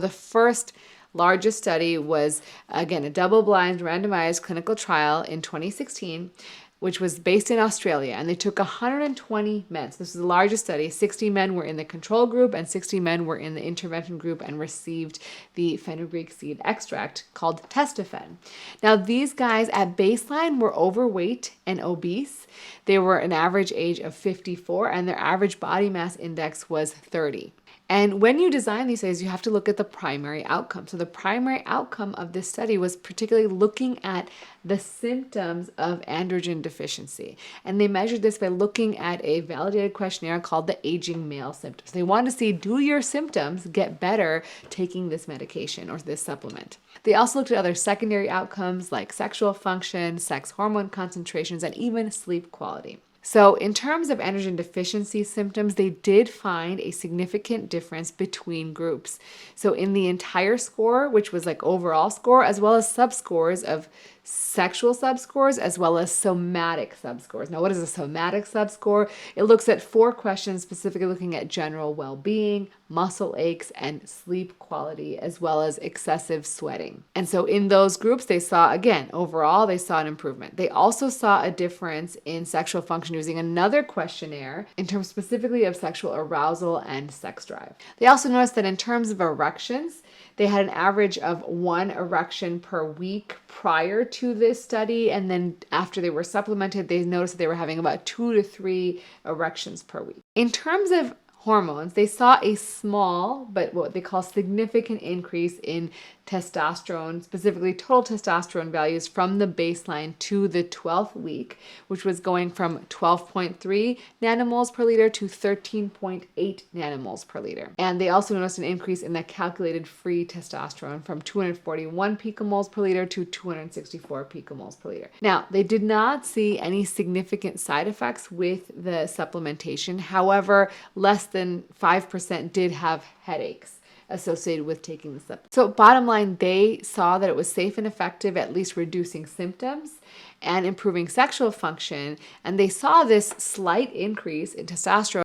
The first largest study was, again, a double-blind randomized clinical trial in 2016, which was based in Australia, and they took 120 men. So this was the largest study. 60 men were in the control group and 60 men were in the intervention group and received the fenugreek seed extract called Testofen. Now, these guys at baseline were overweight and obese. They were an average age of 54, and their average body mass index was 30. And when you design these studies, you have to look at the primary outcome. So the primary outcome of this study was particularly looking at the symptoms of androgen deficiency. And they measured this by looking at a validated questionnaire called the Aging Male Symptoms. They wanted to see, do your symptoms get better taking this medication or this supplement? They also looked at other secondary outcomes like sexual function, sex hormone concentrations, and even sleep quality. So in terms of androgen deficiency symptoms, they did find a significant difference between groups. So in the entire score, which was like overall score, as well as subscores of sexual subscores, as well as somatic subscores. Now, what is a somatic subscore? It looks at 4 questions, specifically looking at general well-being, muscle aches, and sleep quality, as well as excessive sweating. And so in those groups, they saw, again, overall, they saw an improvement. They also saw a difference in sexual function using another questionnaire in terms specifically of sexual arousal and sex drive. They also noticed that in terms of erections, they had an average of 1 erection per week prior to this study, and then after they were supplemented, they noticed that they were having about 2 to 3 erections per week. In terms of hormones, they saw a small, but what they call significant increase in testosterone, specifically total testosterone values from the baseline to the 12th week, which was going from 12.3 nanomoles per liter to 13.8 nanomoles per liter. And they also noticed an increase in the calculated free testosterone from 241 picomoles per liter to 264 picomoles per liter. Now, they did not see any significant side effects with the supplementation. However, less than 5% did have headaches associated with taking the supplement. So bottom line, they saw that it was safe and effective, at least reducing symptoms and improving sexual function. And they saw this slight increase in testosterone